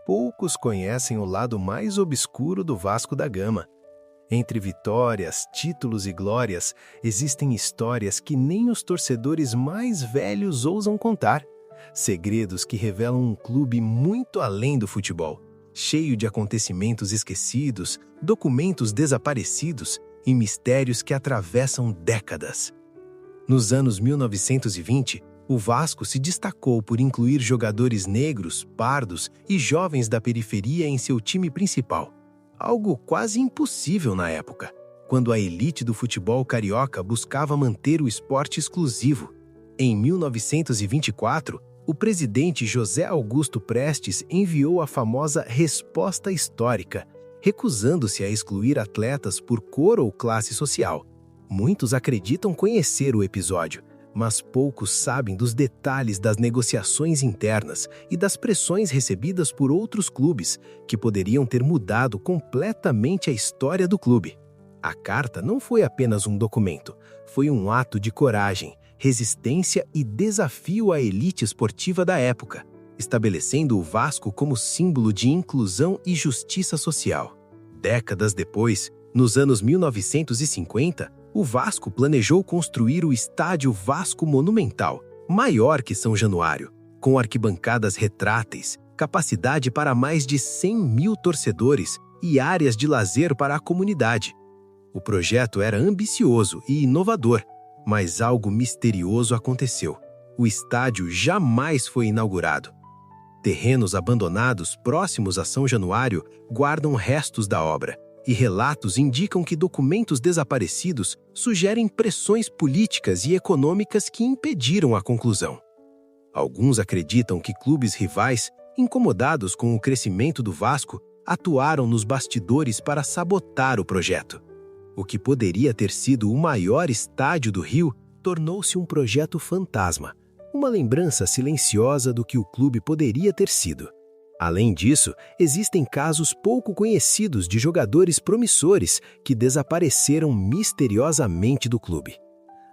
poucos conhecem o lado mais obscuro do Vasco da Gama. Entre vitórias, títulos e glórias, existem histórias que nem os torcedores mais velhos ousam contar. Segredos que revelam um clube muito além do futebol, cheio de acontecimentos esquecidos, documentos desaparecidos e mistérios que atravessam décadas. Nos anos 1920, o Vasco se destacou por incluir jogadores negros, pardos e jovens da periferia em seu time principal. Algo quase impossível na época, quando a elite do futebol carioca buscava manter o esporte exclusivo. Em 1924, o presidente José Augusto Prestes enviou a famosa Resposta Histórica, recusando-se a excluir atletas por cor ou classe social. Muitos acreditam conhecer o episódio, mas poucos sabem dos detalhes das negociações internas e das pressões recebidas por outros clubes, que poderiam ter mudado completamente a história do clube. A carta não foi apenas um documento, foi um ato de coragem, resistência e desafio à elite esportiva da época, estabelecendo o Vasco como símbolo de inclusão e justiça social. Décadas depois, nos anos 1950, o Vasco planejou construir o Estádio Vasco Monumental, maior que São Januário, com arquibancadas retráteis, capacidade para mais de 100 mil torcedores e áreas de lazer para a comunidade. O projeto era ambicioso e inovador, mas algo misterioso aconteceu. O estádio jamais foi inaugurado. Terrenos abandonados próximos a São Januário guardam restos da obra, e relatos indicam que documentos desaparecidos sugerem pressões políticas e econômicas que impediram a conclusão. Alguns acreditam que clubes rivais, incomodados com o crescimento do Vasco, atuaram nos bastidores para sabotar o projeto. O que poderia ter sido o maior estádio do Rio tornou-se um projeto fantasma, uma lembrança silenciosa do que o clube poderia ter sido. Além disso, existem casos pouco conhecidos de jogadores promissores que desapareceram misteriosamente do clube.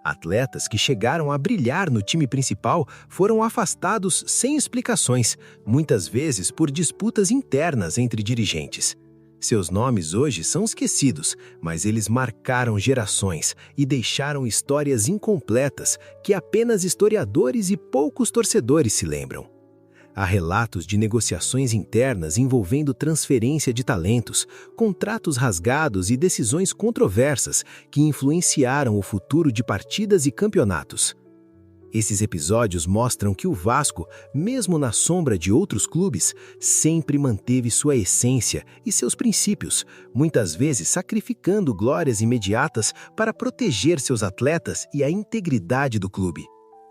Atletas que chegaram a brilhar no time principal foram afastados sem explicações, muitas vezes por disputas internas entre dirigentes. Seus nomes hoje são esquecidos, mas eles marcaram gerações e deixaram histórias incompletas que apenas historiadores e poucos torcedores se lembram. Há relatos de negociações internas envolvendo transferência de talentos, contratos rasgados e decisões controversas que influenciaram o futuro de partidas e campeonatos. Esses episódios mostram que o Vasco, mesmo na sombra de outros clubes, sempre manteve sua essência e seus princípios, muitas vezes sacrificando glórias imediatas para proteger seus atletas e a integridade do clube.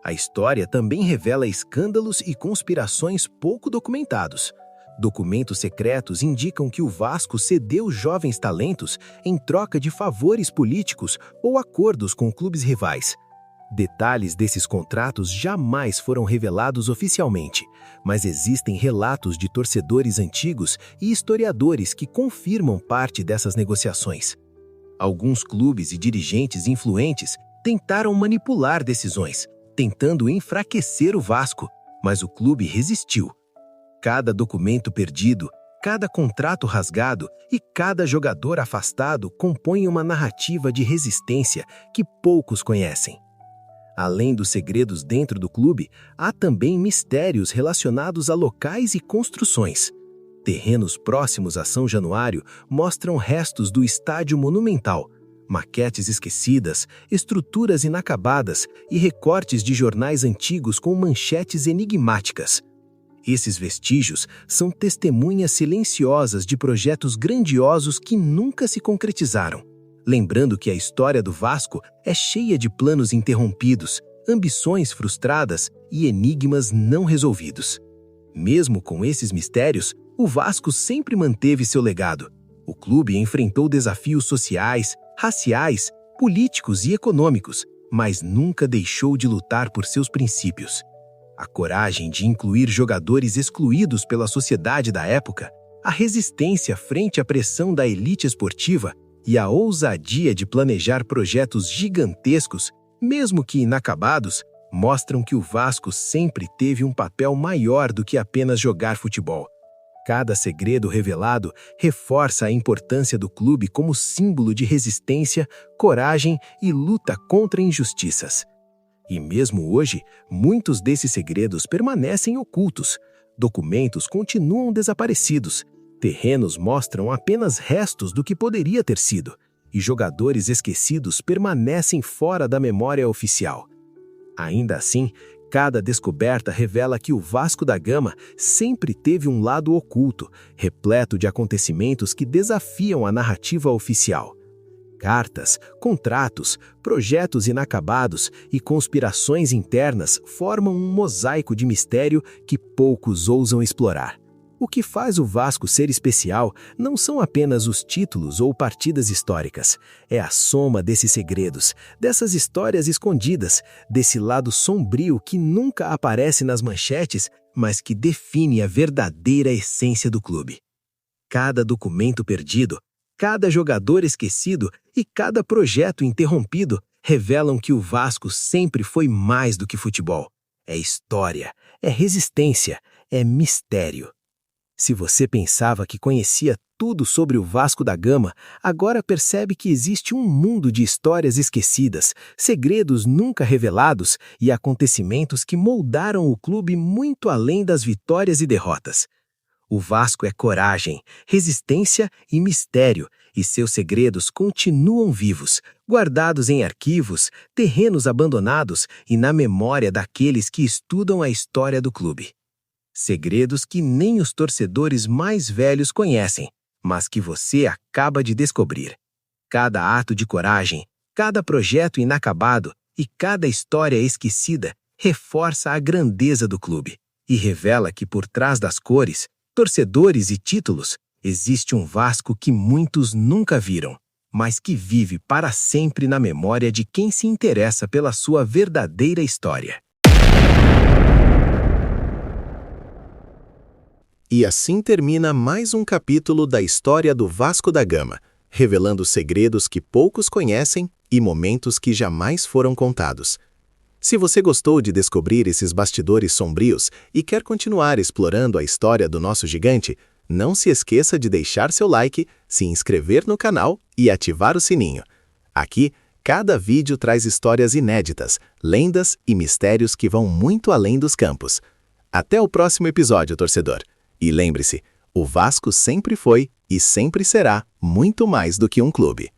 A história também revela escândalos e conspirações pouco documentados. Documentos secretos indicam que o Vasco cedeu jovens talentos em troca de favores políticos ou acordos com clubes rivais. Detalhes desses contratos jamais foram revelados oficialmente, mas existem relatos de torcedores antigos e historiadores que confirmam parte dessas negociações. Alguns clubes e dirigentes influentes tentaram manipular decisões, tentando enfraquecer o Vasco, mas o clube resistiu. Cada documento perdido, cada contrato rasgado e cada jogador afastado compõem uma narrativa de resistência que poucos conhecem. Além dos segredos dentro do clube, há também mistérios relacionados a locais e construções. Terrenos próximos a São Januário mostram restos do Estádio Monumental, maquetes esquecidas, estruturas inacabadas e recortes de jornais antigos com manchetes enigmáticas. Esses vestígios são testemunhas silenciosas de projetos grandiosos que nunca se concretizaram. Lembrando que a história do Vasco é cheia de planos interrompidos, ambições frustradas e enigmas não resolvidos. Mesmo com esses mistérios, o Vasco sempre manteve seu legado. O clube enfrentou desafios sociais, raciais, políticos e econômicos, mas nunca deixou de lutar por seus princípios. A coragem de incluir jogadores excluídos pela sociedade da época, a resistência frente à pressão da elite esportiva e a ousadia de planejar projetos gigantescos, mesmo que inacabados, mostram que o Vasco sempre teve um papel maior do que apenas jogar futebol. Cada segredo revelado reforça a importância do clube como símbolo de resistência, coragem e luta contra injustiças. E mesmo hoje, muitos desses segredos permanecem ocultos. Documentos continuam desaparecidos, terrenos mostram apenas restos do que poderia ter sido, e jogadores esquecidos permanecem fora da memória oficial. Ainda assim, cada descoberta revela que o Vasco da Gama sempre teve um lado oculto, repleto de acontecimentos que desafiam a narrativa oficial. Cartas, contratos, projetos inacabados e conspirações internas formam um mosaico de mistério que poucos ousam explorar. O que faz o Vasco ser especial não são apenas os títulos ou partidas históricas. É a soma desses segredos, dessas histórias escondidas, desse lado sombrio que nunca aparece nas manchetes, mas que define a verdadeira essência do clube. Cada documento perdido, cada jogador esquecido e cada projeto interrompido revelam que o Vasco sempre foi mais do que futebol. É história, é resistência, é mistério. Se você pensava que conhecia tudo sobre o Vasco da Gama, agora percebe que existe um mundo de histórias esquecidas, segredos nunca revelados e acontecimentos que moldaram o clube muito além das vitórias e derrotas. O Vasco é coragem, resistência e mistério, e seus segredos continuam vivos, guardados em arquivos, terrenos abandonados e na memória daqueles que estudam a história do clube. Segredos que nem os torcedores mais velhos conhecem, mas que você acaba de descobrir. Cada ato de coragem, cada projeto inacabado e cada história esquecida reforça a grandeza do clube e revela que por trás das cores, torcedores e títulos, existe um Vasco que muitos nunca viram, mas que vive para sempre na memória de quem se interessa pela sua verdadeira história. E assim termina mais um capítulo da história do Vasco da Gama, revelando segredos que poucos conhecem e momentos que jamais foram contados. Se você gostou de descobrir esses bastidores sombrios e quer continuar explorando a história do nosso gigante, não se esqueça de deixar seu like, se inscrever no canal e ativar o sininho. Aqui, cada vídeo traz histórias inéditas, lendas e mistérios que vão muito além dos campos. Até o próximo episódio, torcedor! E lembre-se, o Vasco sempre foi e sempre será muito mais do que um clube.